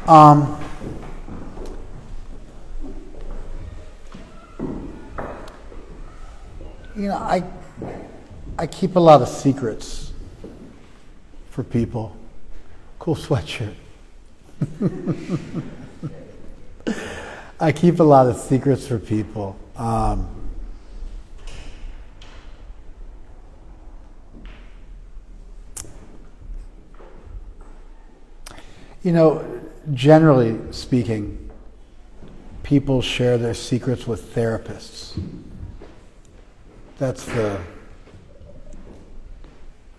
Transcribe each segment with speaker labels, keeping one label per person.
Speaker 1: Um, I keep a lot of secrets for people. Cool sweatshirt. I keep a lot of secrets for people. Generally speaking, people share their secrets with therapists. I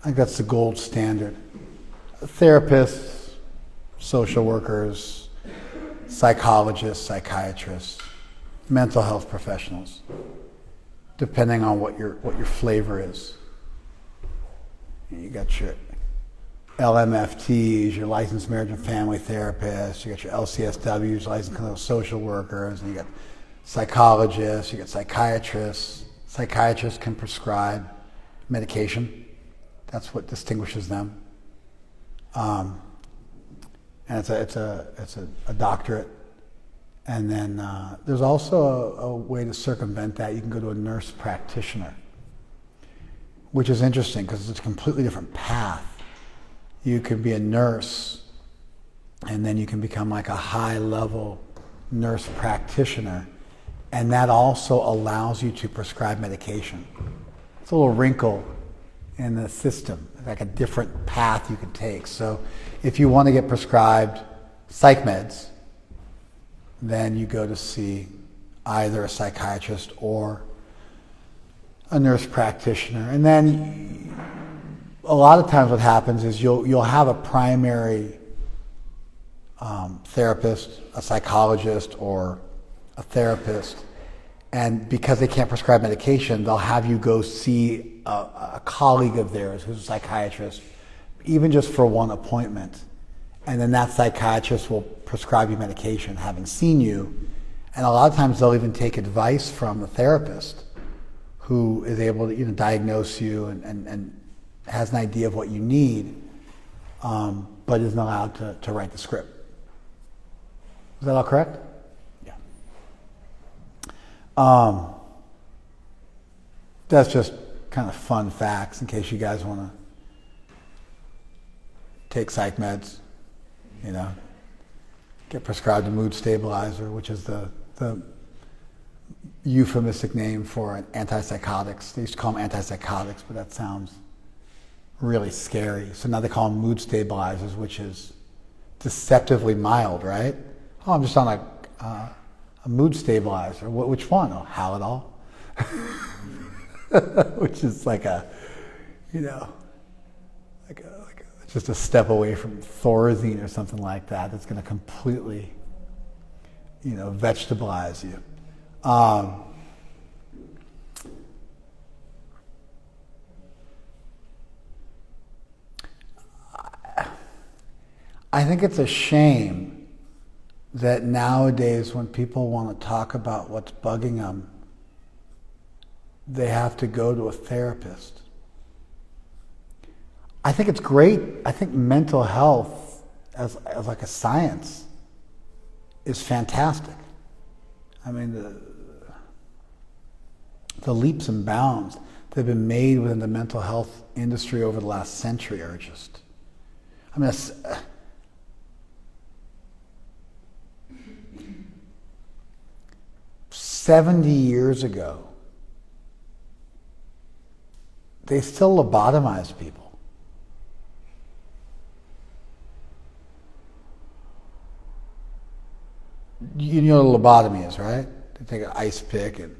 Speaker 1: think that's the gold standard. Therapists, social workers, psychologists, psychiatrists, mental health professionals, depending on what your flavor is. You got your LMFTs, your licensed marriage and family therapists, you got your LCSWs, licensed clinical social workers, and you got psychologists, you got psychiatrists. Psychiatrists can prescribe medication. That's what distinguishes them. And it's a doctorate. And then there's also a way to circumvent that. You can go to a nurse practitioner, which is interesting because it's a completely different path. You can be a nurse, and then you can become like a high-level nurse practitioner, and that also allows you to prescribe medication. It's a little wrinkle in the system, like a different path you can take. So if you want to get prescribed psych meds, then you go to see either a psychiatrist or a nurse practitioner. And then a lot of times what happens is you'll have a primary therapist, a psychologist, or a therapist, and because they can't prescribe medication, they'll have you go see a colleague of theirs who's a psychiatrist, even just for one appointment. And then that psychiatrist will prescribe you medication, having seen you. And a lot of times they'll even take advice from the therapist who is able to diagnose you and has an idea of what you need, but isn't allowed to write the script. Is that all correct? Yeah. That's just kind of fun facts in case you guys want to take psych meds, get prescribed a mood stabilizer, which is the euphemistic name for antipsychotics. They used to call them antipsychotics, but that sounds really scary. So now they call them mood stabilizers, which is deceptively mild, right? Oh, I'm just on a mood stabilizer. Which one? Oh, Halidol. Which is like just a step away from Thorazine or something like that. That's going to completely, vegetabilize you. I think it's a shame that nowadays when people want to talk about what's bugging them, they have to go to a therapist. I think it's great. I think mental health as like a science is fantastic. I mean, the leaps and bounds that have been made within the mental health industry over the last century are just, 70 years ago, they still lobotomized people. You know what a lobotomy is, right? They take an ice pick and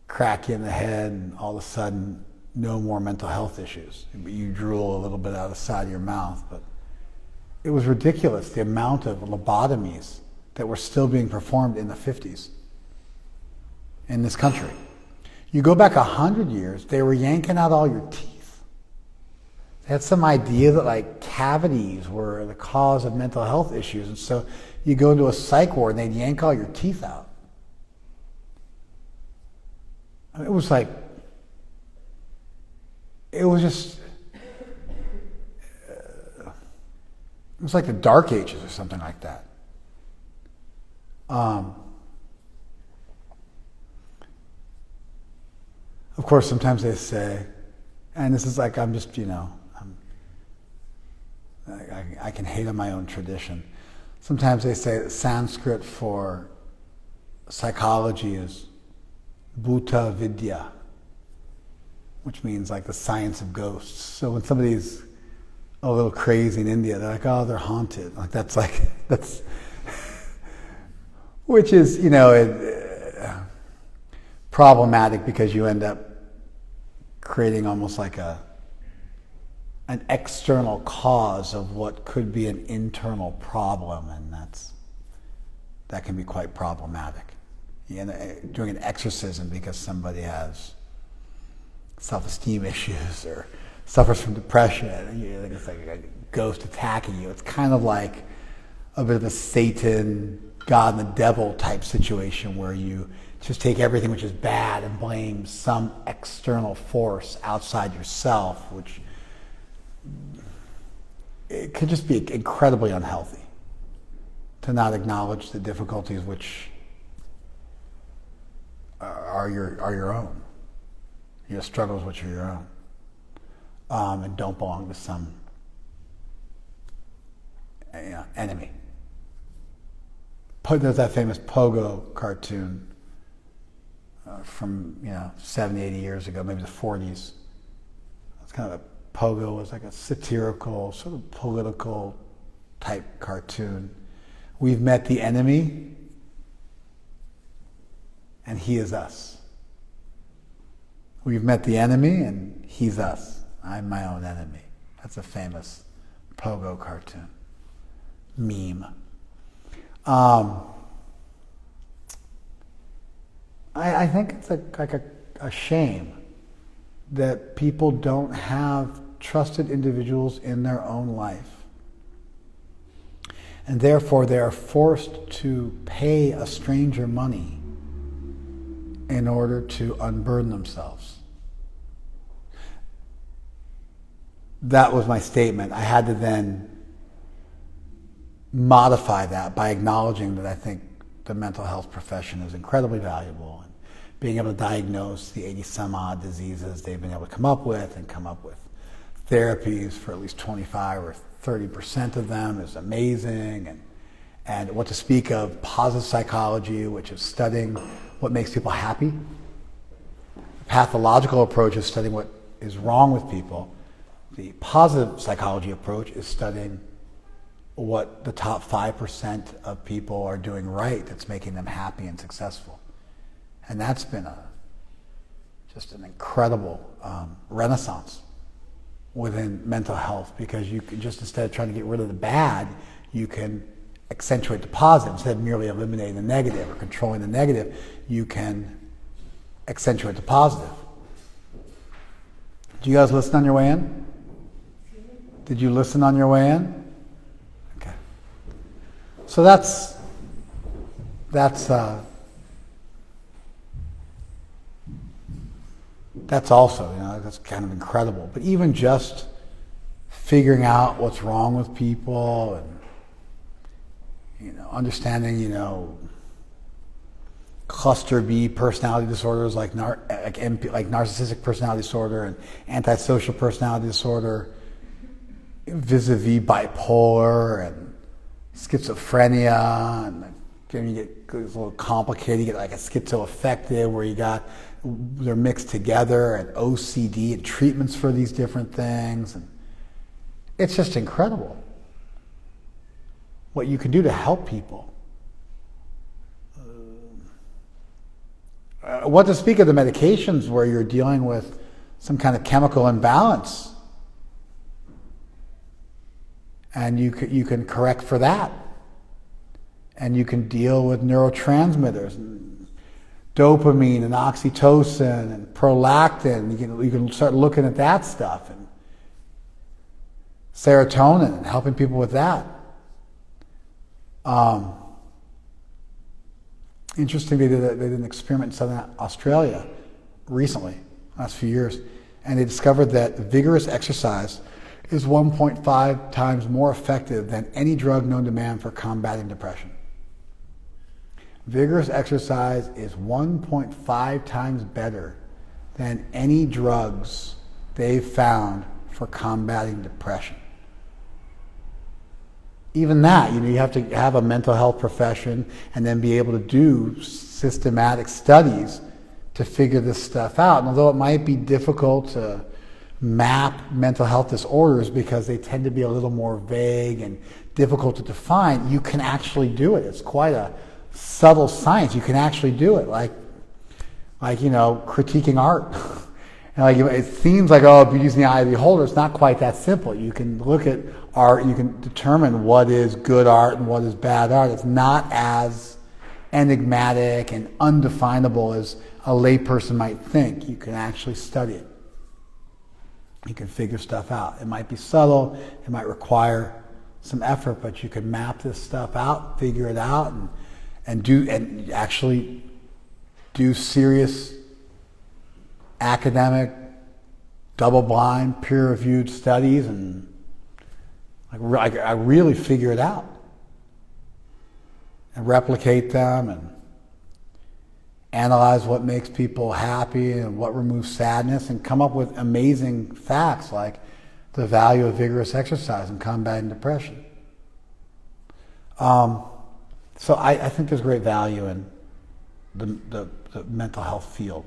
Speaker 1: crack you in the head, and all of a sudden, no more mental health issues. You drool a little bit out of the side of your mouth, but it was ridiculous, the amount of lobotomies that were still being performed in the 50s in this country. You go back 100 years, they were yanking out all your teeth. They had some idea that cavities were the cause of mental health issues, and so you go into a psych ward and they'd yank all your teeth out. It was just was like the Dark Ages or something like that. Of course, sometimes they say, and this is like, I'm just, I can hate on my own tradition. Sometimes they say that Sanskrit for psychology is Bhuta Vidya, which means like the science of ghosts. So when somebody's a little crazy in India, they're like, oh, they're haunted. That's which is, problematic because you end up creating almost like an external cause of what could be an internal problem, and that can be quite problematic. Doing an exorcism because somebody has self-esteem issues or suffers from depression, it's like a ghost attacking you. It's kind of like a bit of a Satan, God and the devil type situation where you just take everything which is bad and blame some external force outside yourself, which it could just be incredibly unhealthy to not acknowledge the difficulties which are your own, your struggles which are your own, and don't belong to some enemy. There's that famous Pogo cartoon from 70, 80 years ago, maybe the 40s. It's kind of Pogo was like a satirical, sort of political type cartoon. We've met the enemy, and he is us. We've met the enemy, and he's us. I'm my own enemy. That's a famous Pogo cartoon. Meme. I think it's like a shame that people don't have trusted individuals in their own life. And therefore they are forced to pay a stranger money in order to unburden themselves. That was my statement. I had to then modify that by acknowledging that I think the mental health profession is incredibly valuable, and being able to diagnose the 80 some odd diseases they've been able to come up with and come up with therapies for at least 25 or 30% of them is amazing. And what to speak of positive psychology, which is studying what makes people happy. The pathological approach is studying what is wrong with people. The positive psychology approach is studying what the top 5% of people are doing right that's making them happy and successful. And that's been just an incredible renaissance within mental health, because you can just, instead of trying to get rid of the bad, you can accentuate the positive. Instead of merely eliminating the negative or controlling the negative, you can accentuate the positive. Did you guys listen on your way in? Did you listen on your way in? Okay. So that's also, that's kind of incredible. But even just figuring out what's wrong with people and, understanding, cluster B personality disorders like narcissistic personality disorder and antisocial personality disorder, vis-a-vis bipolar and schizophrenia, and then you get a little complicated. You get like a schizoaffective where they're mixed together, and OCD and treatments for these different things. And it's just incredible what you can do to help people. What to speak of the medications where you're dealing with some kind of chemical imbalance, and you can correct for that, and you can deal with neurotransmitters, and dopamine and oxytocin and prolactin. You can start looking at that stuff, and serotonin, and helping people with that. Interesting, they did an experiment in Southern Australia recently, last few years, and they discovered that vigorous exercise is 1.5 times more effective than any drug known to man for combating depression. Vigorous exercise is 1.5 times better than any drugs they've found for combating depression. Even that, you have to have a mental health profession and then be able to do systematic studies to figure this stuff out. And although it might be difficult to map mental health disorders because they tend to be a little more vague and difficult to define, you can actually do it. It's quite a subtle science. You can actually do it, like critiquing art. And it seems like, beauty's in the eye of the beholder. It's not quite that simple. You can look at art, you can determine what is good art and what is bad art. It's not as enigmatic and undefinable as a layperson might think. You can actually study it. You can figure stuff out. It might be subtle, it might require some effort, but you can map this stuff out, figure it out, and actually do serious academic, double-blind, peer-reviewed studies, and I really figure it out and replicate them and analyze what makes people happy and what removes sadness and come up with amazing facts like the value of vigorous exercise in combating depression. So I think there's great value in the mental health field.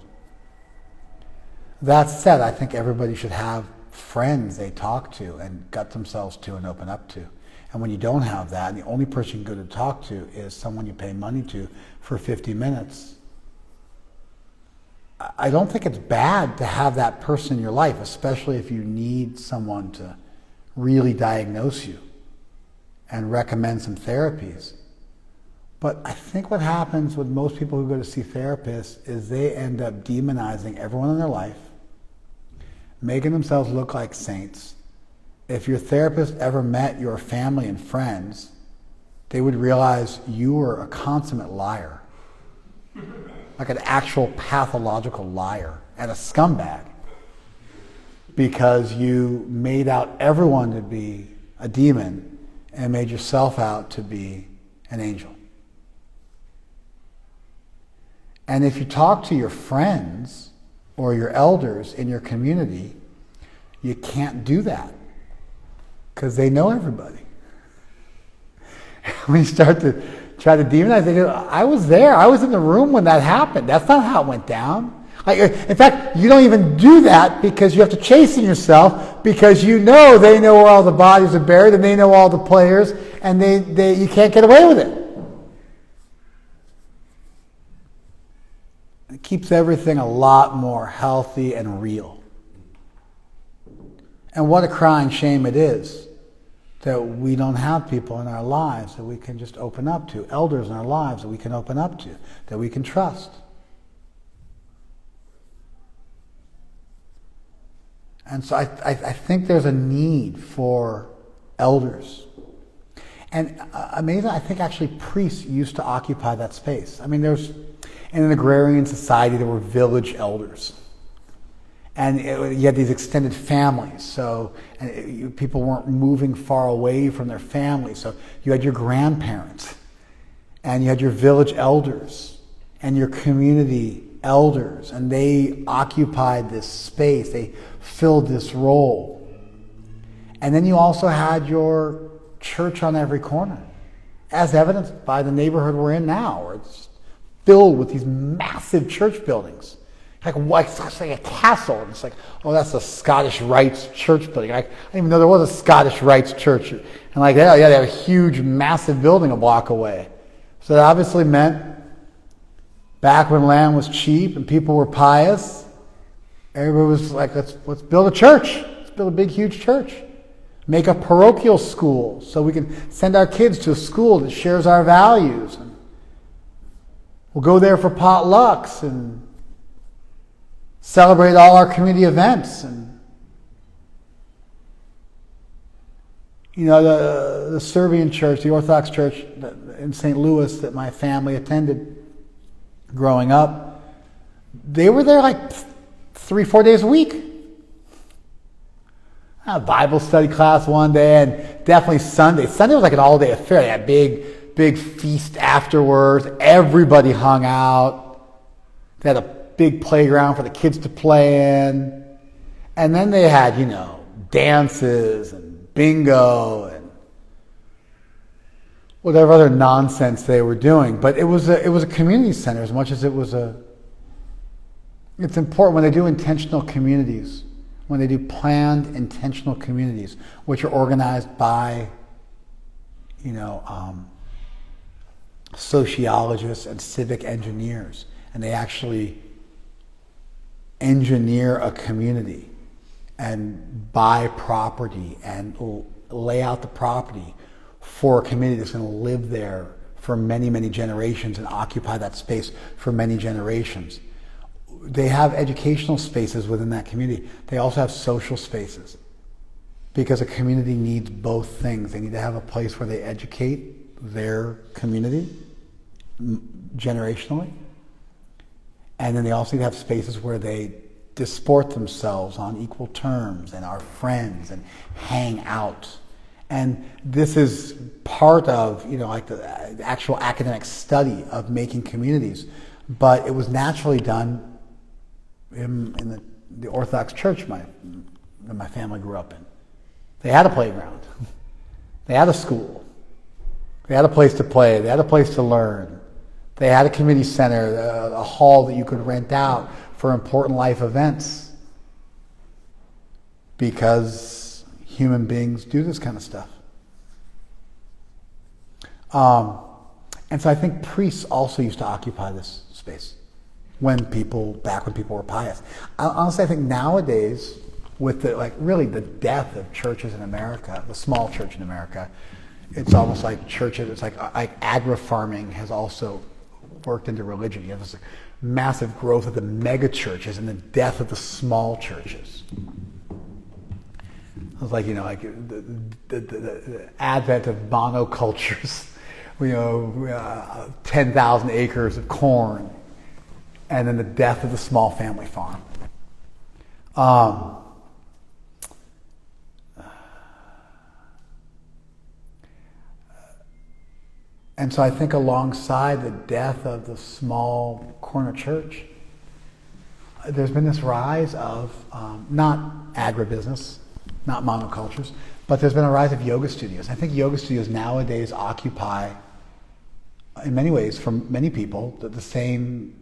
Speaker 1: That said, I think everybody should have friends they talk to and gut themselves to and open up to. And when you don't have that, and the only person you go to talk to is someone you pay money to for 50 minutes, I don't think it's bad to have that person in your life, especially if you need someone to really diagnose you and recommend some therapies. But I think what happens with most people who go to see therapists is they end up demonizing everyone in their life, making themselves look like saints. If your therapist ever met your family and friends, they would realize you were a consummate liar, like an actual pathological liar and a scumbag, because you made out everyone to be a demon and made yourself out to be an angel. And if you talk to your friends or your elders in your community, you can't do that because they know everybody. When you start to try to demonize, they go, I was there. I was in the room when that happened. That's not how it went down. In fact, you don't even do that because you have to chasten yourself because you know they know where all the bodies are buried and they know all the players and you can't get away with it. It keeps everything a lot more healthy and real. And what a crying shame it is that we don't have people in our lives that we can just open up to, elders in our lives that we can open up to, that we can trust. And so I think there's a need for elders. And amazing, I think actually priests used to occupy that space. I mean, in an agrarian society, there were village elders. And you had these extended families, so people weren't moving far away from their families. So you had your grandparents, and you had your village elders, and your community elders, and they occupied this space. They filled this role. And then you also had your church on every corner, as evidenced by the neighborhood we're in now, where it's filled with these massive church buildings. It's like a castle. And it's like, oh, that's a Scottish Rites church building. I didn't even know there was a Scottish Rites church. And they have a huge, massive building a block away. So that obviously meant back when land was cheap and people were pious, everybody was like, let's build a church. Let's build a big, huge church. Make a parochial school so we can send our kids to a school that shares our values. And we'll go there for potlucks and celebrate all our community events. And the Serbian church, the Orthodox church in St. Louis that my family attended growing up, they were there like 3-4 days a week. a Bible study class one day, and definitely Sunday. Sunday was like an all-day affair. They had big feast afterwards. Everybody hung out. They had a big playground for the kids to play in. And then they had, dances and bingo and whatever other nonsense they were doing. But it was a community center as much as it was it's important when they do intentional communities, when they do planned intentional communities, which are organized by, sociologists and civic engineers, and they actually engineer a community and buy property and lay out the property for a community that's going to live there for many, many generations and occupy that space for many generations. They have educational spaces within that community. They also have social spaces because a community needs both things. They need to have a place where they educate their community generationally, and then they also need to have spaces where they disport themselves on equal terms and are friends and hang out. And this is part of, the actual academic study of making communities. But it was naturally done in the Orthodox Church that my family grew up in. They had a playground. They had a school. They had a place to play. They had a place to learn. They had a community center, a hall that you could rent out for important life events, because human beings do this kind of stuff. And so I think priests also used to occupy this space back when people were pious. Honestly, I think nowadays, with the death of churches in America, the small church in America, it's almost like churches, it's like agri-farming has also worked into religion. You have this massive growth of the mega churches and the death of the small churches. It's like, the advent of monocultures, 10,000 acres of corn, and then the death of the small family farm. And so I think alongside the death of the small corner church, there's been this rise of, not agribusiness, not monocultures, but there's been a rise of yoga studios. I think yoga studios nowadays occupy, in many ways, for many people, the same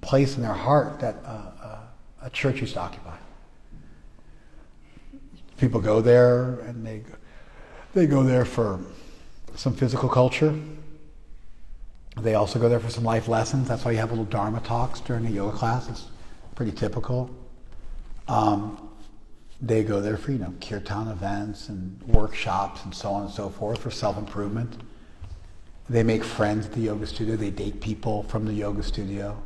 Speaker 1: place in their heart that a church used to occupy. People go there, and they go there for some physical culture. They also go there for some life lessons. That's why you have little Dharma talks during a yoga class. It's pretty typical. They go there for, kirtan events and workshops and so on and so forth for self-improvement. They make friends at the yoga studio. They date people from the yoga studio.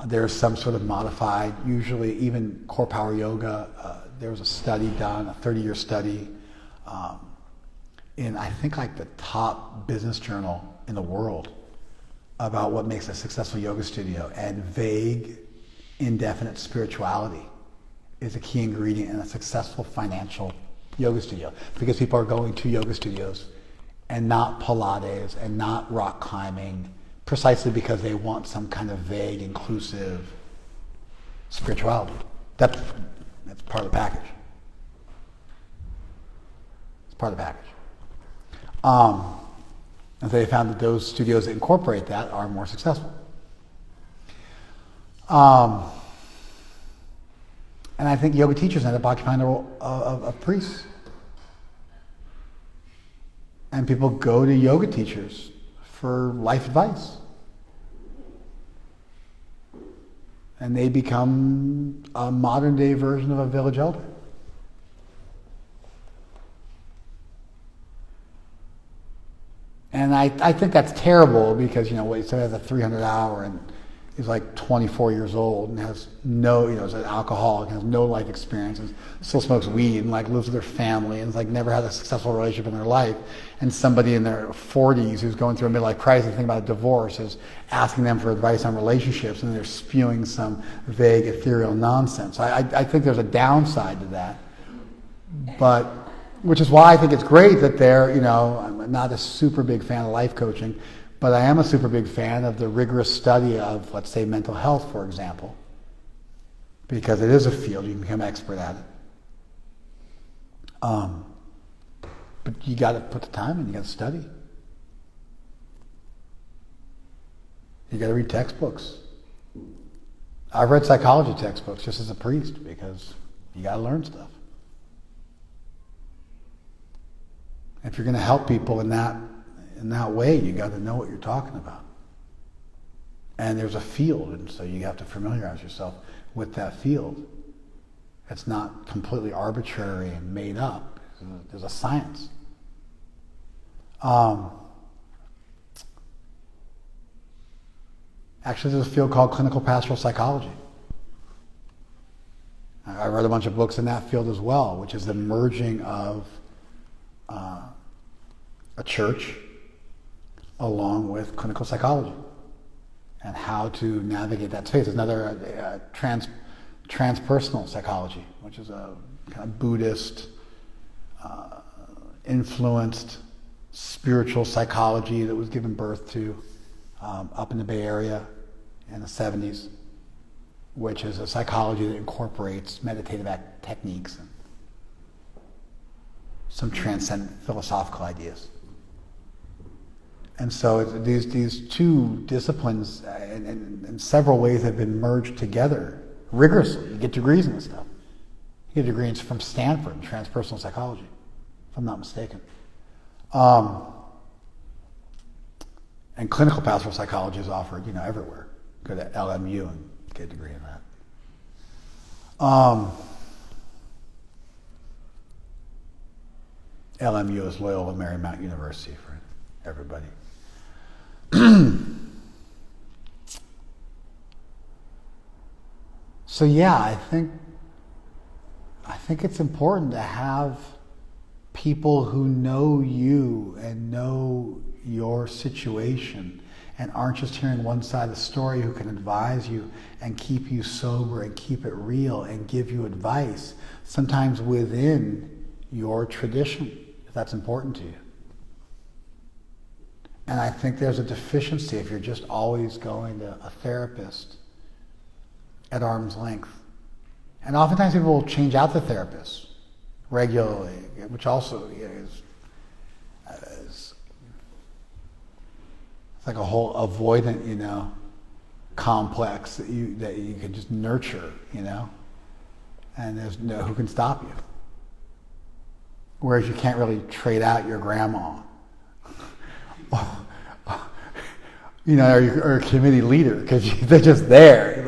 Speaker 1: There's some sort of modified, usually even core power yoga. There was a study done, a 30-year study, in I think the top business journal in the world about what makes a successful yoga studio. And vague, indefinite spirituality is a key ingredient in a successful financial yoga studio, because people are going to yoga studios and not Pilates and not rock climbing precisely because they want some kind of vague, inclusive spirituality. That's part of the package. It's part of the package. And so they found that those studios that incorporate that are more successful. And I think yoga teachers end up occupying the role of priests. And people go to yoga teachers for life advice. And they become a modern day version of a village elder. And I think that's terrible because, somebody has a 300-hour and is 24 years old and has no, is an alcoholic and has no life experience and still smokes weed and lives with their family and never had a successful relationship in their life. And somebody in their 40s who's going through a midlife crisis thinking about a divorce is asking them for advice on relationships, and they're spewing some vague, ethereal nonsense. I think there's a downside to that. But, which is why I think it's great that I'm not a super big fan of life coaching, but I am a super big fan of the rigorous study of, let's say, mental health, for example, because it is a field, you can become expert at it. But you got to put the time in, you got to study. You got to read textbooks. I've read psychology textbooks just as a priest because you got to learn stuff. If you're going to help people in that way, you got to know what you're talking about. And there's a field, and so you have to familiarize yourself with that field. It's not completely arbitrary and made up. There's a science. Actually, there's a field called clinical pastoral psychology. I read a bunch of books in that field as well, which is the merging of a church along with clinical psychology and how to navigate that space. There's another transpersonal psychology, which is a kind of Buddhist influenced spiritual psychology that was given birth to up in the Bay Area in the 70s, which is a psychology that incorporates meditative techniques and some transcendent philosophical ideas. And so these two disciplines in several ways have been merged together rigorously. You get degrees in this stuff. You get degrees from Stanford in transpersonal psychology, if I'm not mistaken. And clinical pastoral psychology is offered, everywhere. Go to LMU and get a degree in that. LMU is Loyola Marymount University for everybody. So yeah, I think it's important to have people who know you and know your situation and aren't just hearing one side of the story, who can advise you and keep you sober and keep it real and give you advice, sometimes within your tradition, if that's important to you. And I think there's a deficiency if you're just always going to a therapist at arm's length. And oftentimes people will change out the therapist regularly, which also is it's like a whole avoidant, complex that you can just nurture, and there's no who can stop you. Whereas you can't really trade out your grandma, or a committee leader, because they're just there.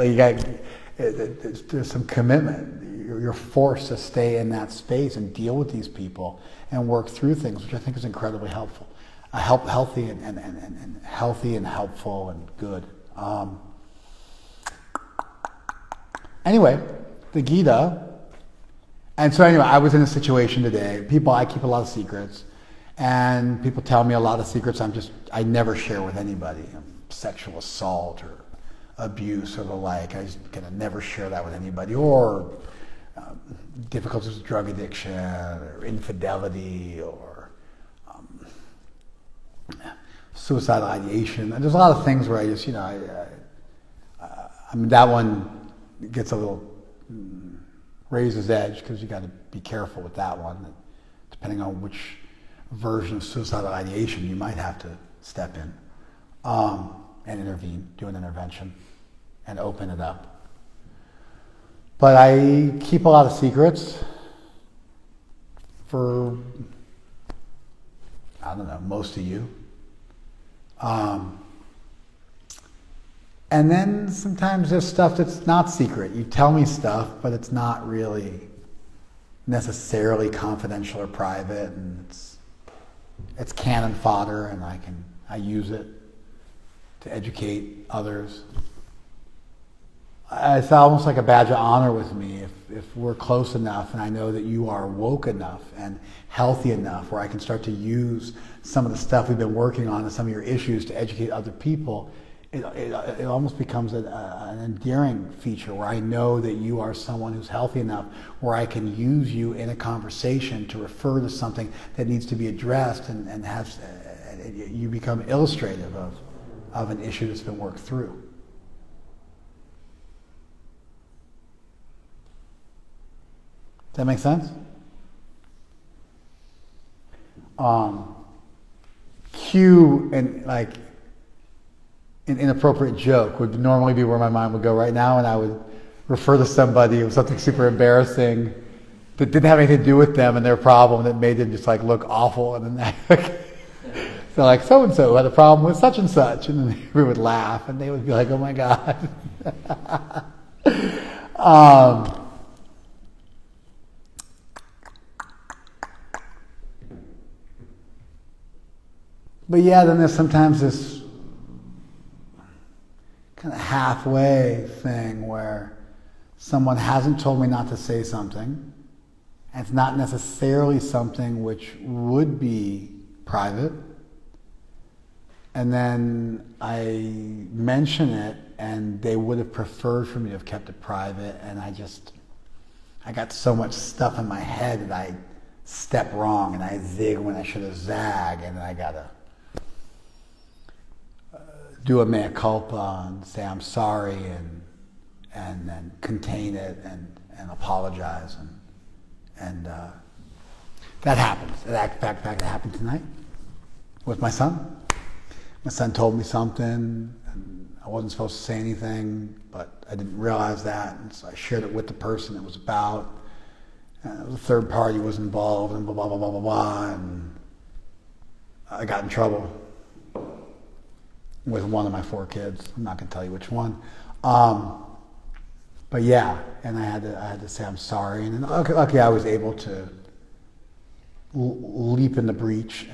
Speaker 1: There's some commitment. You're forced to stay in that space and deal with these people and work through things, which I think is incredibly helpful. Healthy and healthy and helpful and good. Anyway, the Gita. And so anyway, I was in a situation today. I keep a lot of secrets, and people tell me a lot of secrets I never share with anybody. Sexual assault or abuse or the like. I just kind of never share that with anybody. Or difficulties with drug addiction or infidelity or suicidal ideation. And there's a lot of things where I just, that one gets a little raises edge because you got to be careful with that one. Depending on which version of suicidal ideation, you might have to step in and intervene, do an intervention, and open it up. But I keep a lot of secrets for, most of you. And then sometimes there's stuff that's not secret. You tell me stuff, but it's not really necessarily confidential or private, and it's cannon fodder, and I use it to educate others. It's almost like a badge of honor with me if we're close enough and I know that you are woke enough and healthy enough where I can start to use some of the stuff we've been working on and some of your issues to educate other people. it almost becomes an endearing feature where I know that you are someone who's healthy enough where I can use you in a conversation to refer to something that needs to be addressed and have you become illustrative of an issue that's been worked through. Does that make sense? Cue and like an inappropriate joke would normally be where my mind would go right now, and I would refer to somebody with something super embarrassing that didn't have anything to do with them and their problem that made them just like look awful, and then so like so and so had a problem with such and such, and then we would laugh, and they would be like, "Oh my God." But yeah, then there's sometimes this kind of halfway thing where someone hasn't told me not to say something, and it's not necessarily something which would be private, and then I mention it and they would have preferred for me to have kept it private, and I got so much stuff in my head that I step wrong and I zig when I should have zag, and I gotta do a mea culpa and say I'm sorry and then contain it and apologize and that happens. In fact, it happened tonight with my son. My son told me something and I wasn't supposed to say anything, but I didn't realize that, and so I shared it with the person it was about. And the third party was involved and blah blah blah blah blah blah, and I got in trouble with one of my 4 kids. I'm not going to tell you which one. But yeah, and I had to say I'm sorry. And then luckily I was able to leap in the breach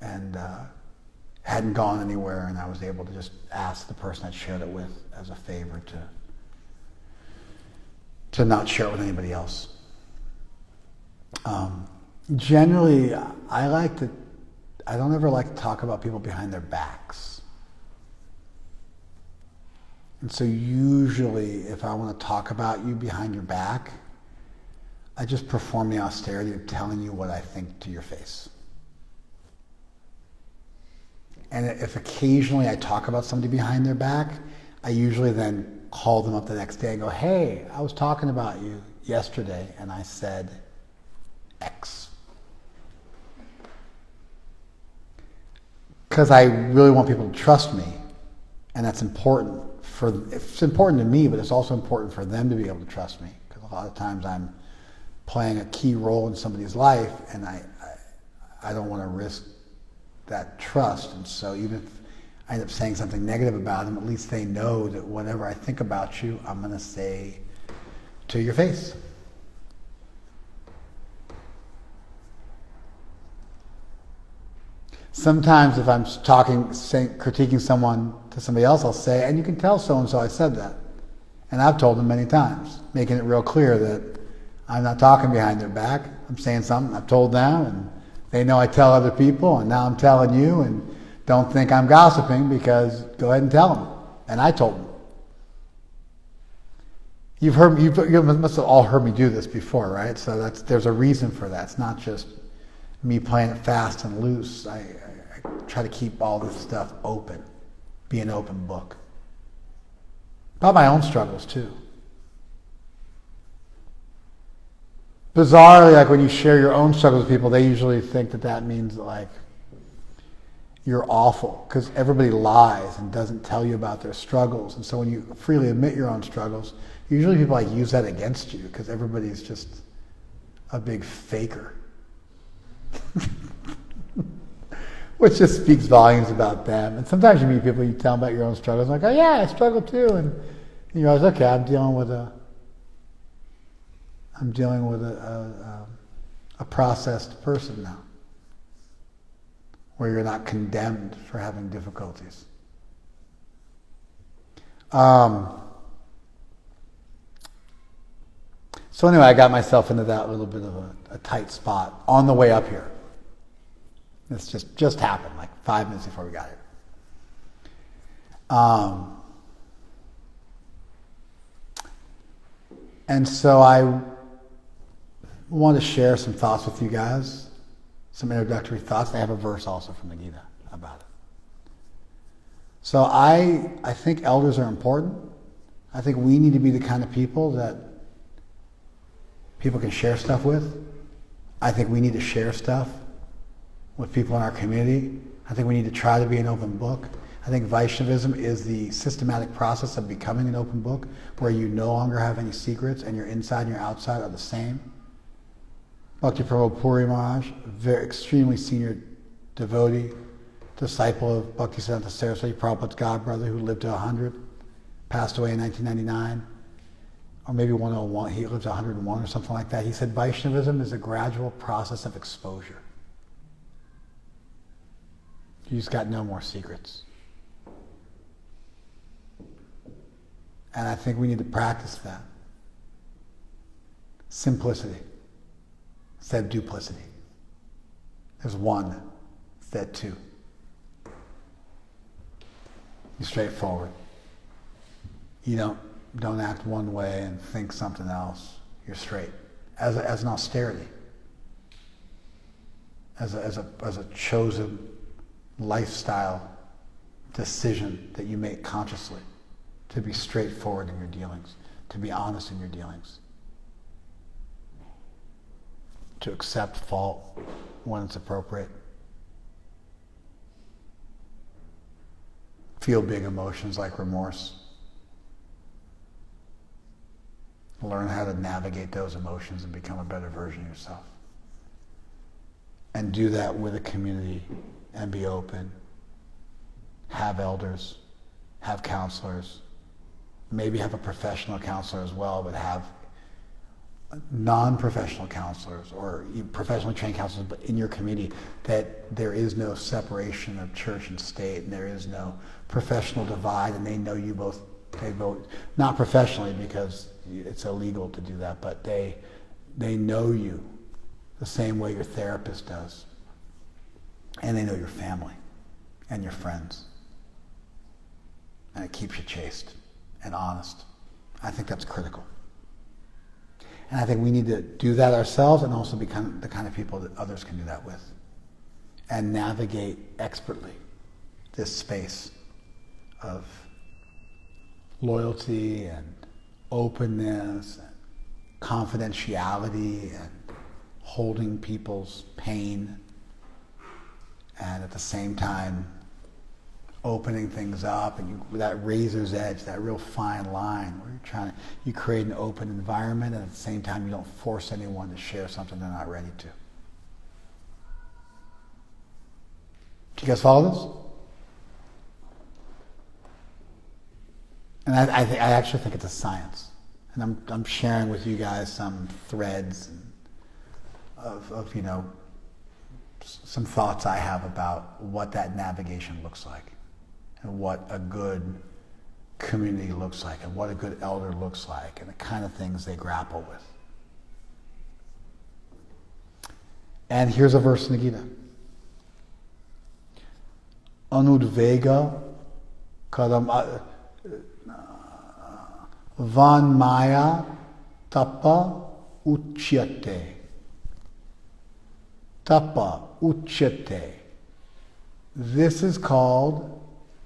Speaker 1: and hadn't gone anywhere, and I was able to just ask the person I'd shared it with as a favor to not share it with anybody else. Generally, I don't ever like to talk about people behind their backs. And so usually if I want to talk about you behind your back, I just perform the austerity of telling you what I think to your face. And if occasionally I talk about somebody behind their back, I usually then call them up the next day and go, "Hey, I was talking about you yesterday and I said X." Because I really want people to trust me, and that's important. It's important to me, but it's also important for them to be able to trust me, because a lot of times I'm playing a key role in somebody's life, and I don't want to risk that trust. And so even if I end up saying something negative about them, at least they know that whatever I think about you, I'm going to say to your face. Sometimes if I'm critiquing someone to somebody else, I'll say, "And you can tell so-and-so I said that." And I've told them many times, making it real clear that I'm not talking behind their back. I'm saying something I've told them, and they know I tell other people, and now I'm telling you, and don't think I'm gossiping, because go ahead and tell them. And I told them. You must have all heard me do this before, right? So there's a reason for that. It's not just me playing it fast and loose. I try to keep all this stuff open, be an open book. About my own struggles too. Bizarrely, like when you share your own struggles with people, they usually think that means like you're awful, because everybody lies and doesn't tell you about their struggles. And so when you freely admit your own struggles, usually people like use that against you, because everybody's just a big faker. Which just speaks volumes about them. And sometimes you meet people, you tell them about your own struggles, like, "Oh yeah, I struggle too," and you realize, okay, I'm dealing with a processed person now, where you're not condemned for having difficulties. So anyway, I got myself into that little bit of a tight spot on the way up here. This just happened like 5 minutes before we got here. And so I want to share some thoughts with you guys, some introductory thoughts. I have a verse also from the Gita about it. So I think elders are important. I think we need to be the kind of people that people can share stuff with. I think we need to share stuff with people in our community. I think we need to try to be an open book. I think Vaishnavism is the systematic process of becoming an open book where you no longer have any secrets and your inside and your outside are the same. Bhaktiprabhu Puri Maharaj, very extremely senior devotee, disciple of Bhaktisiddhanta Saraswati, Prabhupada's godbrother, who lived to 100, passed away in 1999, or maybe 101, he lived to 101 or something like that. He said Vaishnavism is a gradual process of exposure. You just got no more secrets. And I think we need to practice that. Simplicity instead of duplicity. There's one instead of two. You're straightforward. You don't act one way and think something else. You're straight. As an austerity. As a chosen lifestyle decision that you make consciously. To be straightforward in your dealings. To be honest in your dealings. To accept fault when it's appropriate. Feel big emotions like remorse. Learn how to navigate those emotions and become a better version of yourself. And do that with a community and be open. Have elders. Have counselors. Maybe have a professional counselor as well, but have non-professional counselors or professionally trained counselors, but in your community, that there is no separation of church and state, and there is no professional divide, and they know you both, not professionally because it's illegal to do that, but they know you the same way your therapist does, and they know your family and your friends, and it keeps you chaste and honest. I think that's critical. And I think we need to do that ourselves and also become the kind of people that others can do that with. And navigate expertly this space of loyalty and openness and confidentiality and holding people's pain and at the same time opening things up, and that razor's edge, that real fine line where you create an open environment, and at the same time you don't force anyone to share something they're not ready to. Do you guys follow this? And I actually think it's a science, and I'm sharing with you guys some threads of some thoughts I have about what that navigation looks like. And what a good community looks like, and what a good elder looks like, and the kind of things they grapple with. And here's a verse in the Gita. Anudvega kadam vanmaya tapa uchyate. Tapa uchyate. This is called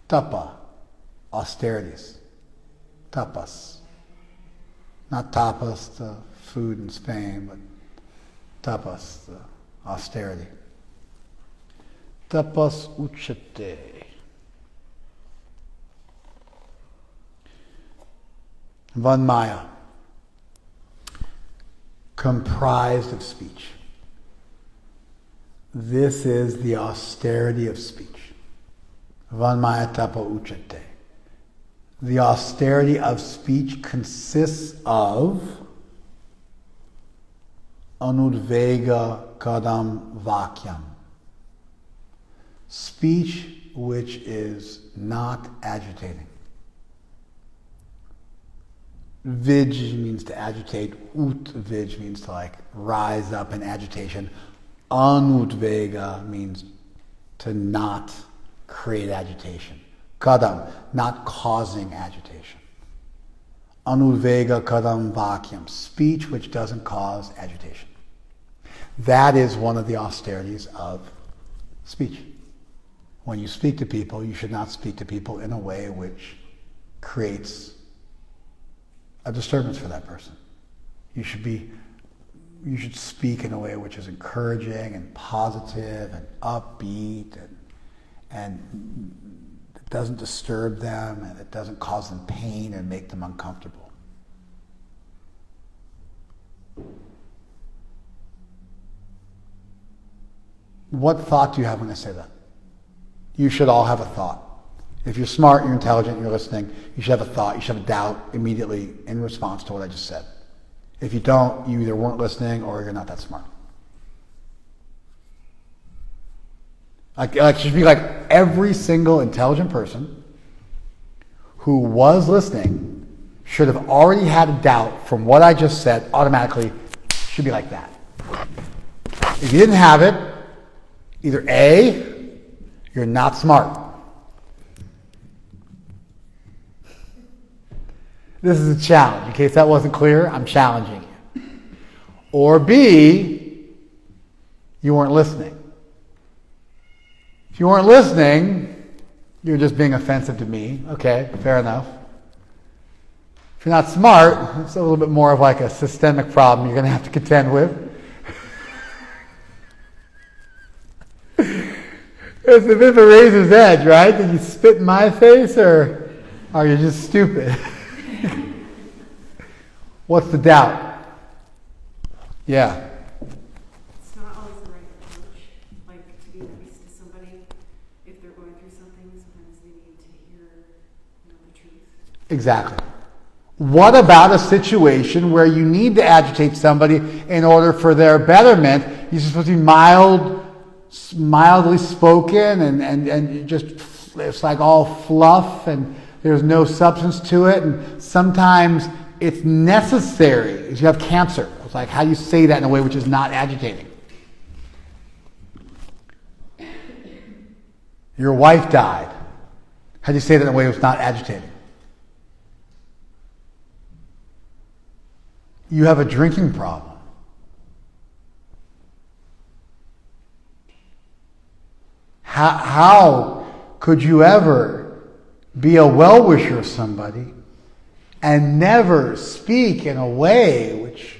Speaker 1: tapa, austerities. Tapas. Not tapas, the food in Spain, but tapas, the austerity. Tapas uchate. Vanmaya. Comprised of speech. This is the austerity of speech. Vanmaya tapa uchate. The austerity of speech consists of anudvega kadam vakyam. Speech which is not agitating. Vij means to agitate. Utvij means to rise up in agitation. Anudvega means to not create agitation. Kadam, not causing agitation. Anudvega kadam vakyam, speech which doesn't cause agitation. That is one of the austerities of speech. When you speak to people, you should not speak to people in a way which creates a disturbance for that person. You should speak in a way which is encouraging and positive and upbeat and it doesn't disturb them and it doesn't cause them pain and make them uncomfortable. What thought do you have when I say that? You should all have a thought. If you're smart, you're intelligent, you're listening, you should have a thought, you should have a doubt immediately in response to what I just said. If you don't, you either weren't listening or you're not that smart. It should be like every single intelligent person who was listening should have already had a doubt from what I just said automatically. Should be like that. If you didn't have it, either A, you're not smart. This is a challenge. In case that wasn't clear, I'm challenging you. Or B, you weren't listening. If you weren't listening, you're just being offensive to me. Okay, fair enough. If you're not smart, it's a little bit more of like a systemic problem you're going to have to contend with. It's a bit of a razor's edge, right? Did you spit in my face or are you just stupid? What's the doubt? Yeah.
Speaker 2: It's not always the right approach. Like to be nice to somebody if they're going through something. Sometimes they need to hear, the truth.
Speaker 1: Exactly. What about a situation where you need to agitate somebody in order for their betterment? You're supposed to be mildly spoken and just it's like all fluff and there's no substance to it, and sometimes it's necessary. If you have cancer, it's like how do you say that in a way which is not agitating? Your wife died. How do you say that in a way that's not agitating? You have a drinking problem. How could you ever be a well-wisher of somebody and never speak in a way which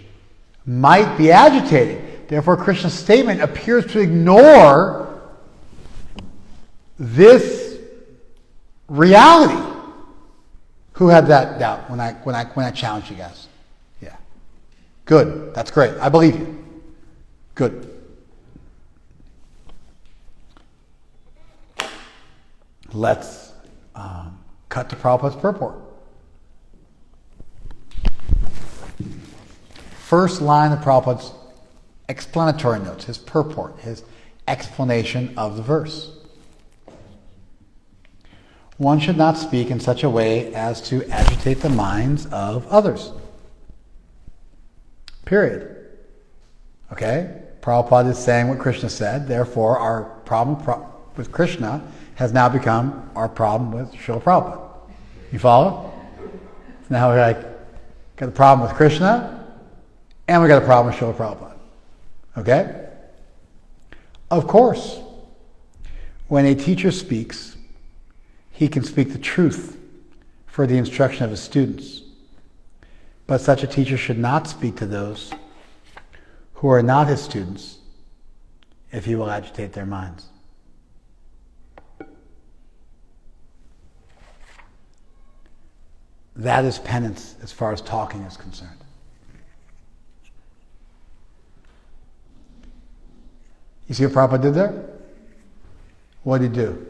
Speaker 1: might be agitating? Therefore, Krishna's statement appears to ignore this reality. Who had that doubt when I challenged you guys? Yeah. Good. That's great. I believe you. Good. Let's cut to Prabhupada's purport. First line of Prabhupada's explanatory notes, his purport, his explanation of the verse. One should not speak in such a way as to agitate the minds of others. Period. Okay? Prabhupada is saying what Krishna said, therefore our problem with Krishna has now become our problem with Srila Prabhupada. You follow? So now we're got a problem with Krishna, and we got a problem with Srila Prabhupada. Okay? Of course, when a teacher speaks, he can speak the truth for the instruction of his students. But such a teacher should not speak to those who are not his students if he will agitate their minds. That is penance as far as talking is concerned. You see what Prabhupada did there? What did he do?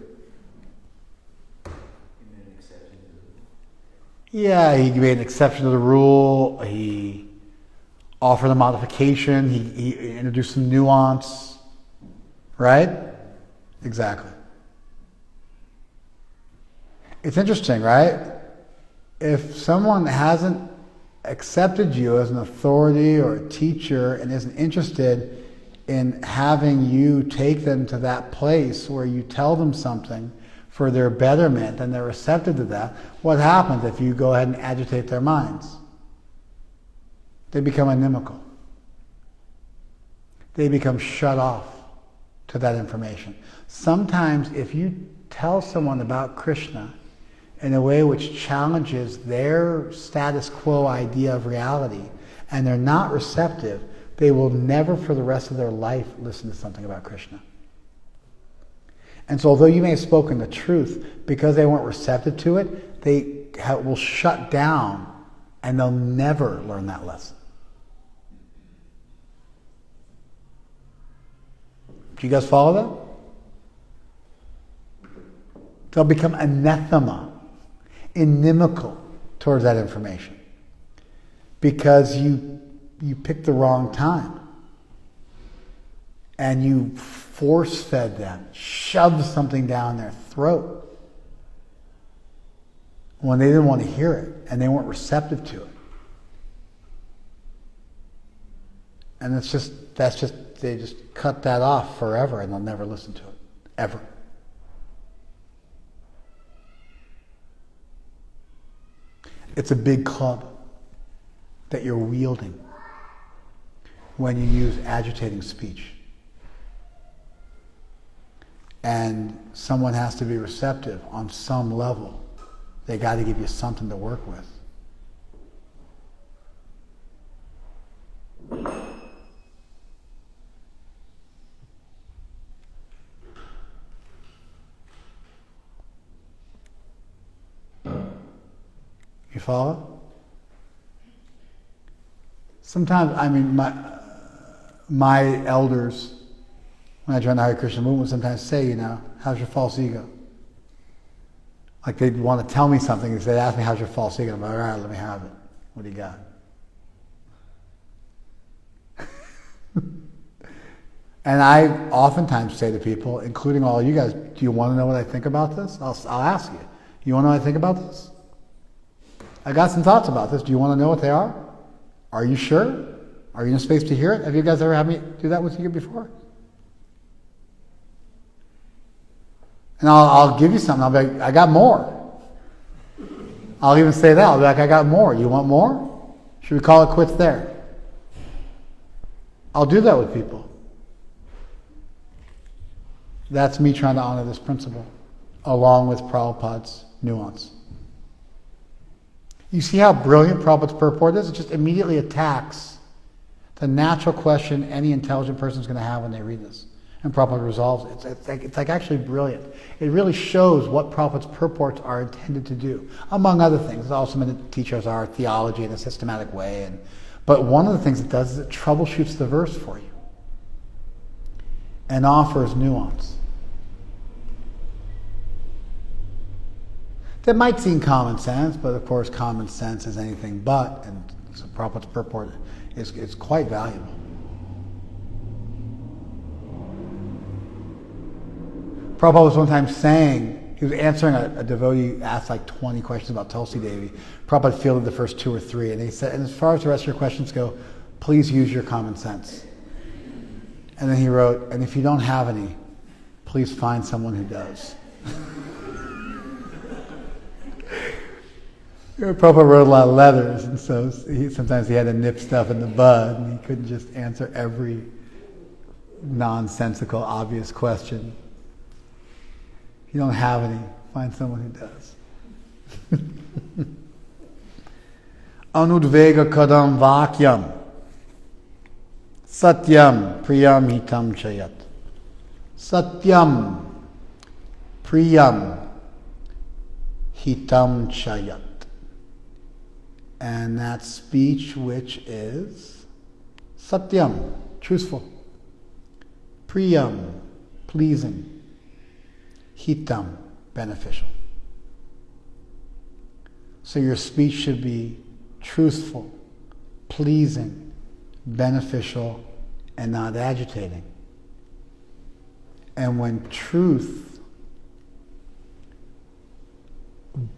Speaker 1: Yeah, he made an exception to the rule. He offered a modification. He introduced some nuance. Right? Exactly. It's interesting, right? If someone hasn't accepted you as an authority or a teacher and isn't interested in having you take them to that place where you tell them something for their betterment and they're receptive to that, what happens if you go ahead and agitate their minds? They become inimical. They become shut off to that information. Sometimes if you tell someone about Krishna in a way which challenges their status quo idea of reality and they're not receptive, they will never for the rest of their life listen to something about Krishna. And so although you may have spoken the truth, because they weren't receptive to it, they will shut down and they'll never learn that lesson. Do you guys follow that? They'll become anathema, inimical towards that information. Because you picked the wrong time. And you force-fed them, shoved something down their throat when they didn't want to hear it and they weren't receptive to it. And they just cut that off forever and they'll never listen to it, ever. It's a big club that you're wielding when you use agitating speech. And someone has to be receptive on some level. They got to give you something to work with. You follow? Sometimes, my elders, when I joined the Hare Krishna movement, sometimes say, how's your false ego? Like they'd want to tell me something, they'd ask me, how's your false ego? I'm like, all right, let me have it. What do you got? And I oftentimes say to people, including all you guys, do you want to know what I think about this? I'll ask you. You want to know what I think about this? I got some thoughts about this. Do you want to know what they are? Are you sure? Are you in a space to hear it? Have you guys ever had me do that with you before? And I'll give you something. I'll be like, I got more. I'll even say that. I'll be like, I got more. You want more? Should we call it quits there? I'll do that with people. That's me trying to honor this principle, along with Prabhupada's nuance. You see how brilliant Prabhupada's purport is? It just immediately attacks the natural question any intelligent person is going to have when they read this. And Prabhupada resolves it. It's like actually brilliant. It really shows what Prabhupada's purports are intended to do, among other things. It's also meant to teach us our theology in a systematic way. But one of the things it does is it troubleshoots the verse for you and offers nuance. That might seem common sense, but of course common sense is anything but, and so Prabhupada's purport is quite valuable. Prabhupada was one time saying, he was answering a devotee who asked like 20 questions about Tulsi Devi. Prabhupada fielded the first 2 or 3, and he said, and as far as the rest of your questions go, please use your common sense. And then he wrote, and if you don't have any, please find someone who does. Prabhupada wrote a lot of letters, and so sometimes he had to nip stuff in the bud, and he couldn't just answer every nonsensical, obvious question. If you don't have any, find someone who does. Anudvega kadam vakyam satyam priyam hitam chayat. Satyam priyam hitam chayat. And that speech which is satyam, truthful, priyam, pleasing, hitam, beneficial. So your speech should be truthful, pleasing, beneficial, and not agitating. And when truth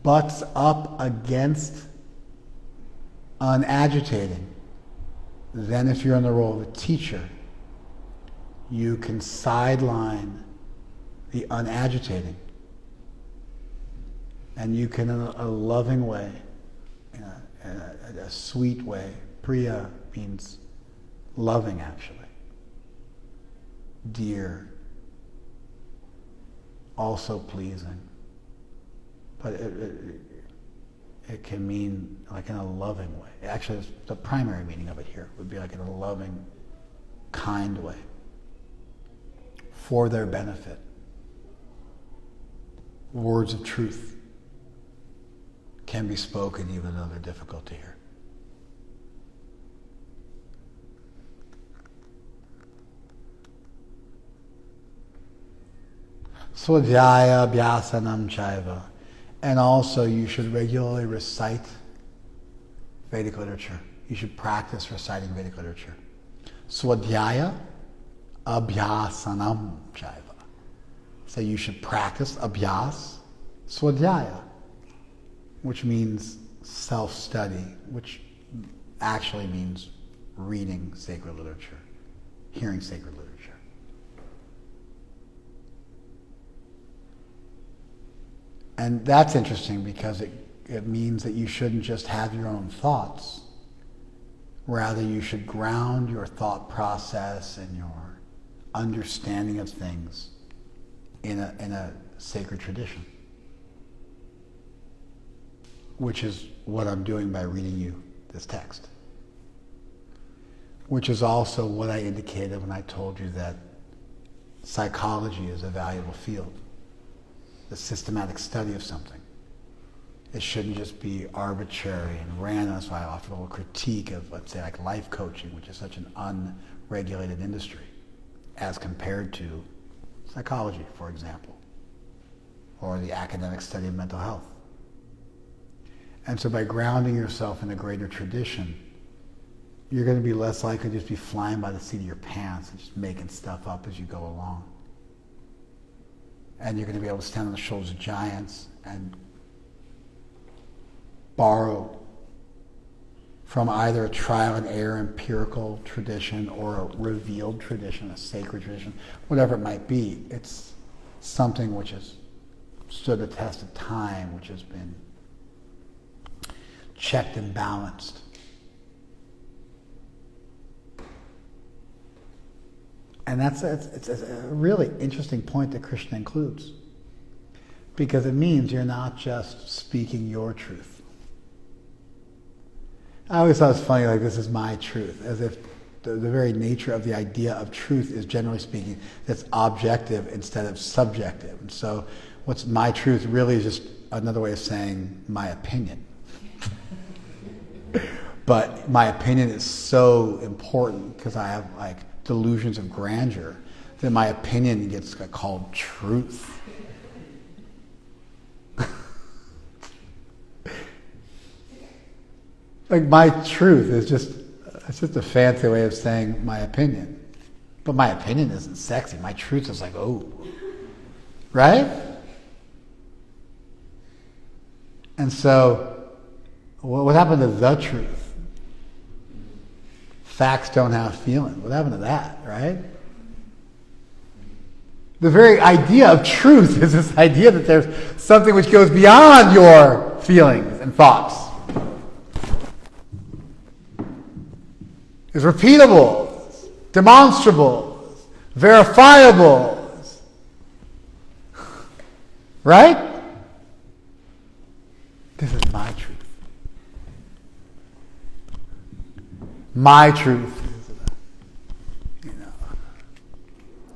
Speaker 1: butts up against unagitating, then if you're in the role of a teacher, you can sideline the unagitating And you can, in a loving way, in a sweet way. Priya means loving, actually. Dear. Also pleasing. But it can mean like in a loving way. Actually, the primary meaning of it here would be like in a loving, kind way. For their benefit. Words of truth can be spoken even though they're difficult to hear. Swadhyaya Abhyasanam Chaiva. And also you should regularly recite Vedic literature. You should practice reciting Vedic literature. Swadhyaya Abhyasanam Chaiva. So you should practice Abhyas Swadhyaya, which means self-study, which actually means reading sacred literature, hearing sacred literature. And that's interesting because it means that you shouldn't just have your own thoughts. Rather, you should ground your thought process and your understanding of things in a sacred tradition. Which is what I'm doing by reading you this text. Which is also what I indicated when I told you that psychology is a valuable field. The systematic study of something. It shouldn't just be arbitrary and random. So I offer a little critique of, let's say, like life coaching, which is such an unregulated industry, as compared to psychology, for example, or the academic study of mental health. And so by grounding yourself in a greater tradition, you're going to be less likely to just be flying by the seat of your pants and just making stuff up as you go along. And you're going to be able to stand on the shoulders of giants and borrow from either a trial and error empirical tradition or a revealed tradition, a sacred tradition, whatever it might be. It's something which has stood the test of time, which has been checked and balanced. And it's a really interesting point that Krishna includes. Because it means you're not just speaking your truth. I always thought it was funny, like this is my truth, as if the very nature of the idea of truth is, generally speaking, that's objective instead of subjective. And so what's my truth really is just another way of saying my opinion. But my opinion is so important because I have like delusions of grandeur that my opinion gets called truth. Like my truth is it's just a fancy way of saying my opinion. But my opinion isn't sexy. My truth is like, oh. Right? And so, what happened to the truth? Facts don't have feeling. What happened to that, right? The very idea of truth is this idea that there's something which goes beyond your feelings and thoughts. Is repeatable, demonstrable, verifiable. Right? This is my truth. My truth is, a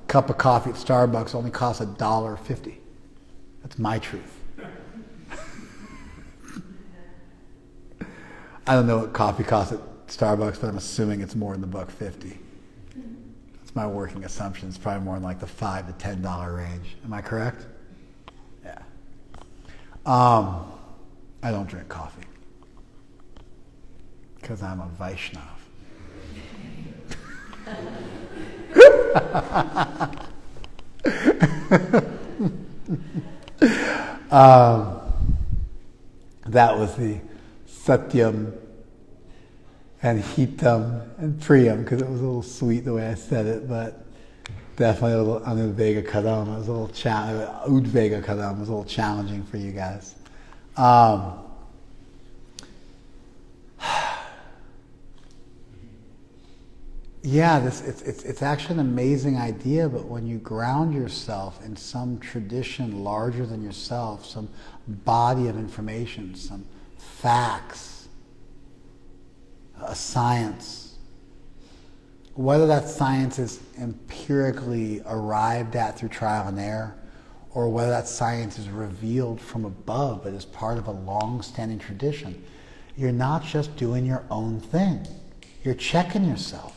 Speaker 1: cup of coffee at Starbucks only costs $1.50. That's my truth. I don't know what coffee costs at Starbucks, but I'm assuming it's more than $1.50. That's my working assumption. It's probably more in like the $5 to $10 range. Am I correct? Yeah. I don't drink coffee because I'm a Vaishnav. That was the Satyam and Hitam and Priyam, because it was a little sweet the way I said it, but definitely a little Anudvega Kadam. It was a little Udvega Kadam. It was a little challenging for you guys. Um, Yeah, it's actually an amazing idea, but when you ground yourself in some tradition larger than yourself, some body of information, some facts, a science, whether that science is empirically arrived at through trial and error, or whether that science is revealed from above but is part of a long-standing tradition, you're not just doing your own thing. You're checking yourself.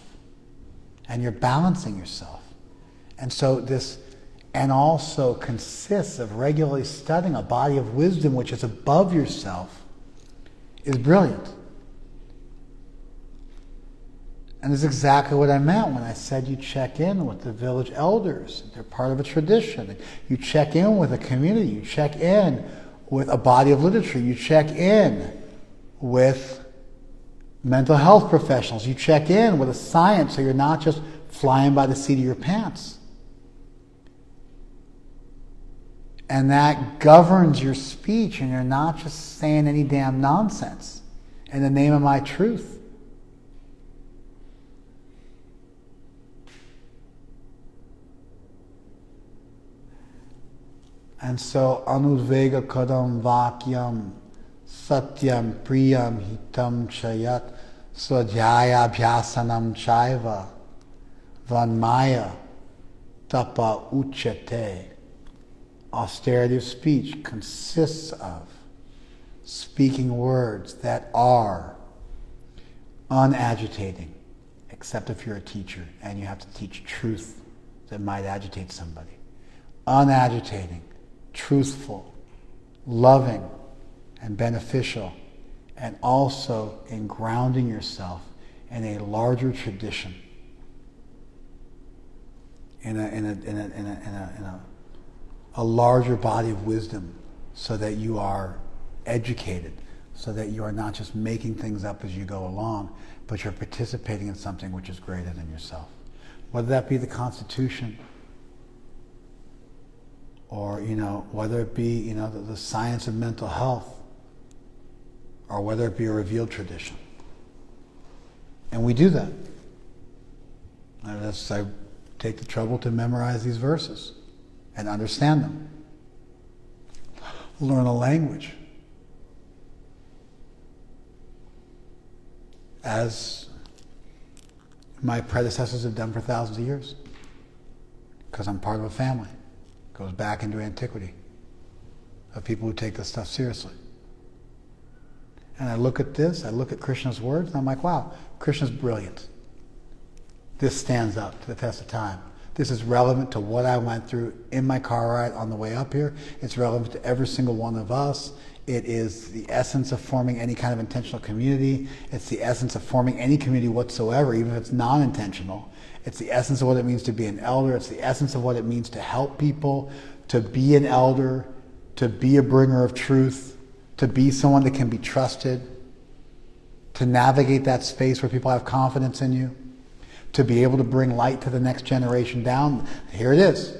Speaker 1: And you're balancing yourself. And so this, and also consists of regularly studying a body of wisdom which is above yourself, is brilliant. And this is exactly what I meant when I said you check in with the village elders. They're part of a tradition. You check in with a community. You check in with a body of literature. You check in with mental health professionals. You check in with a science so you're not just flying by the seat of your pants. And that governs your speech, and you're not just saying any damn nonsense in the name of my truth. And so, anudvega kadam vakyam satyam priyam hitam chayat svajaya abhyasanam chaiva vanmaya tapa uchate. Austerity of speech consists of speaking words that are unagitating, except if you're a teacher and you have to teach truth that might agitate somebody. Unagitating, truthful, loving, and beneficial, and also in grounding yourself in a larger tradition, in a larger body of wisdom, so that you are educated, so that you are not just making things up as you go along, but you're participating in something which is greater than yourself. Whether that be the Constitution, or whether it be the science of mental health, or whether it be a revealed tradition. And we do that. I take the trouble to memorize these verses and understand them. Learn a language. As my predecessors have done for thousands of years. Because I'm part of a family. It goes back into antiquity of people who take this stuff seriously. And I look at this, I look at Krishna's words, and I'm like, wow, Krishna's brilliant. This stands up to the test of time. This is relevant to what I went through in my car ride on the way up here. It's relevant to every single one of us. It is the essence of forming any kind of intentional community. It's the essence of forming any community whatsoever, even if it's non-intentional. It's the essence of what it means to be an elder. It's the essence of what it means to help people, to be an elder, to be a bringer of truth, to be someone that can be trusted, to navigate that space where people have confidence in you, to be able to bring light to the next generation down. Here it is,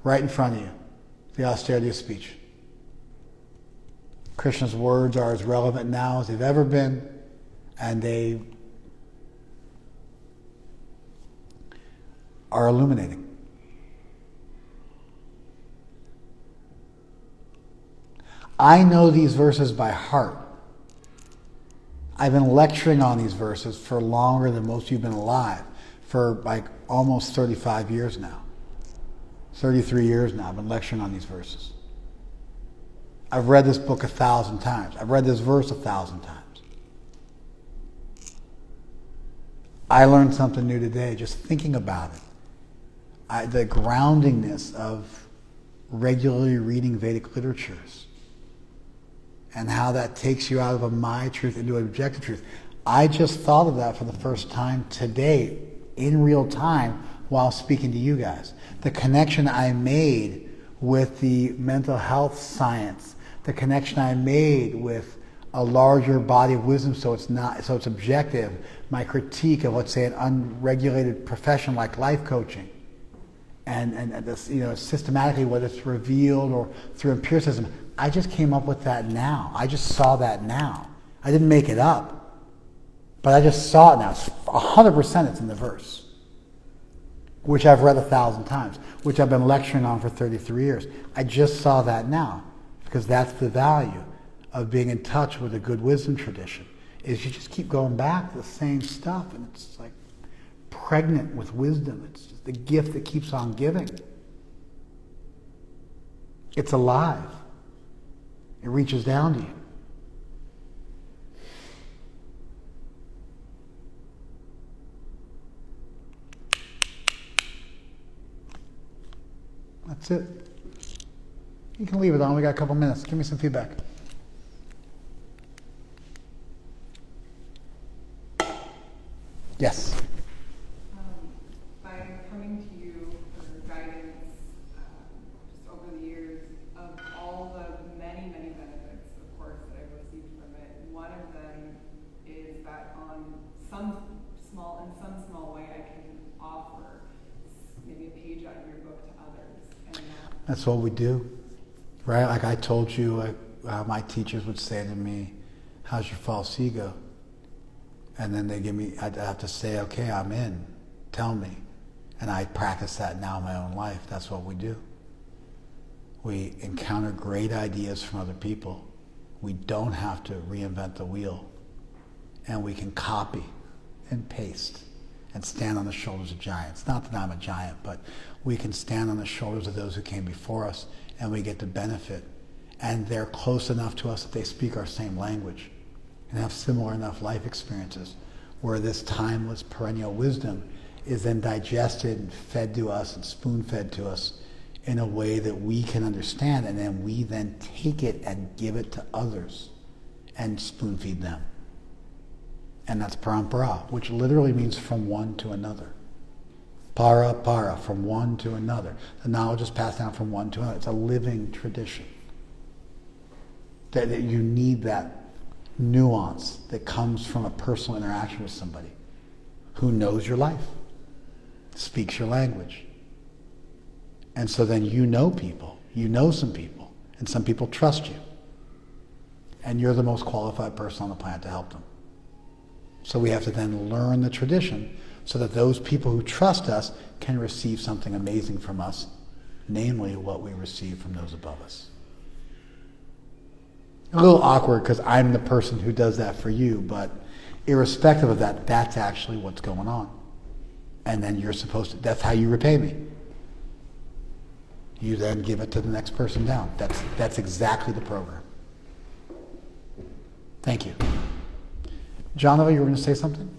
Speaker 1: right in front of you, the austerity of speech. Krishna's words are as relevant now as they've ever been, and they are illuminating. I know these verses by heart. I've been lecturing on these verses for longer than most of you have been alive, for like almost 35 years now. 33 years now I've been lecturing on these verses. I've read this book 1,000 times. I've read this verse 1,000 times. I learned something new today just thinking about it. The groundingness of regularly reading Vedic literatures and how that takes you out of a my truth into an objective truth. I just thought of that for the first time today in real time while speaking to you guys. The connection I made with the mental health science, the connection I made with a larger body of wisdom, so it's objective. My critique of, let's say, an unregulated profession like life coaching, and this, systematically, whether it's revealed or through empiricism, I just came up with that now. I just saw that now. I didn't make it up, but I just saw it now. It's 100% it's in the verse, which I've read 1,000 times, which I've been lecturing on for 33 years. I just saw that now, because that's the value of being in touch with a good wisdom tradition, is you just keep going back to the same stuff, and it's like pregnant with wisdom. It's just the gift that keeps on giving. It's alive. It reaches down to you. That's it. You can leave it on. We got a couple minutes. Give me some feedback. Yes.
Speaker 3: By coming to you for guidance just over the years, of all the many, many benefits, of course, that I've received from it, one of them is that on some small way I can offer maybe a page out of your book to others. And
Speaker 1: that's what we do, right? Like I told you, my teachers would say to me, "How's your false ego?" And then they give me, I'd have to say, "Okay, I'm in. Tell me." And I practice that now in my own life. That's what we do. We encounter great ideas from other people. We don't have to reinvent the wheel. And we can copy and paste and stand on the shoulders of giants. Not that I'm a giant, but we can stand on the shoulders of those who came before us, and we get the benefit. And they're close enough to us that they speak our same language and have similar enough life experiences, where this timeless perennial wisdom is then digested and fed to us and spoon-fed to us in a way that we can understand, and then we then take it and give it to others and spoon-feed them. And that's parampara, which literally means from one to another. Para, from one to another. The knowledge is passed down from one to another. It's a living tradition. That you need that nuance that comes from a personal interaction with somebody who knows your life, speaks your language. And so then you know people, you know some people, and some people trust you. And you're the most qualified person on the planet to help them. So we have to then learn the tradition so that those people who trust us can receive something amazing from us, namely what we receive from those above us. A little awkward because I'm the person who does that for you, but irrespective of that, that's actually what's going on. And then you're supposed to, that's how you repay me. You then give it to the next person down. That's exactly the program. Thank you. Jonathan, you were going to say something?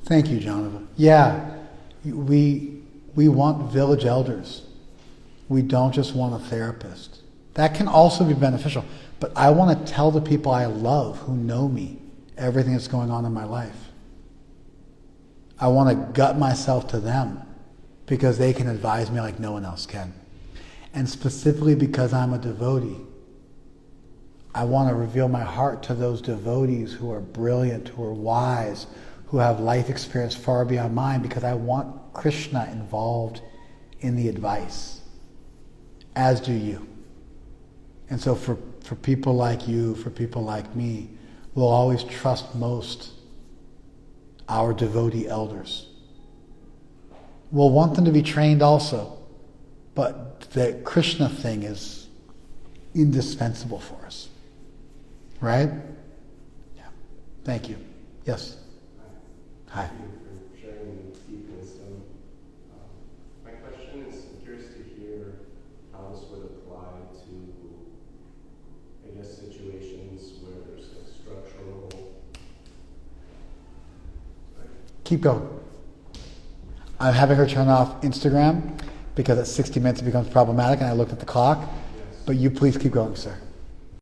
Speaker 1: Thank you, Jonathan. Yeah, we want village elders. We don't just want a therapist. That can also be beneficial. But I want to tell the people I love who know me everything that's going on in my life. I want to gut myself to them because they can advise me like no one else can. And specifically because I'm a devotee, I want to reveal my heart to those devotees who are brilliant, who are wise, who have life experience far beyond mine, because I want Krishna involved in the advice, as do you. And so for people like you, for people like me, we'll always trust most our devotee elders. We'll want them to be trained also, but the Krishna thing is indispensable for us. Right? Yeah. Thank you. Yes? Hi.
Speaker 4: Thank you for sharing deep wisdom. My question is, I'm curious to hear how this would apply to, I guess, situations where there's like structural.
Speaker 1: Keep going. I'm having her turn off Instagram because at 60 minutes it becomes problematic, and I looked at the clock.
Speaker 4: Yes.
Speaker 1: But you please keep going, sir.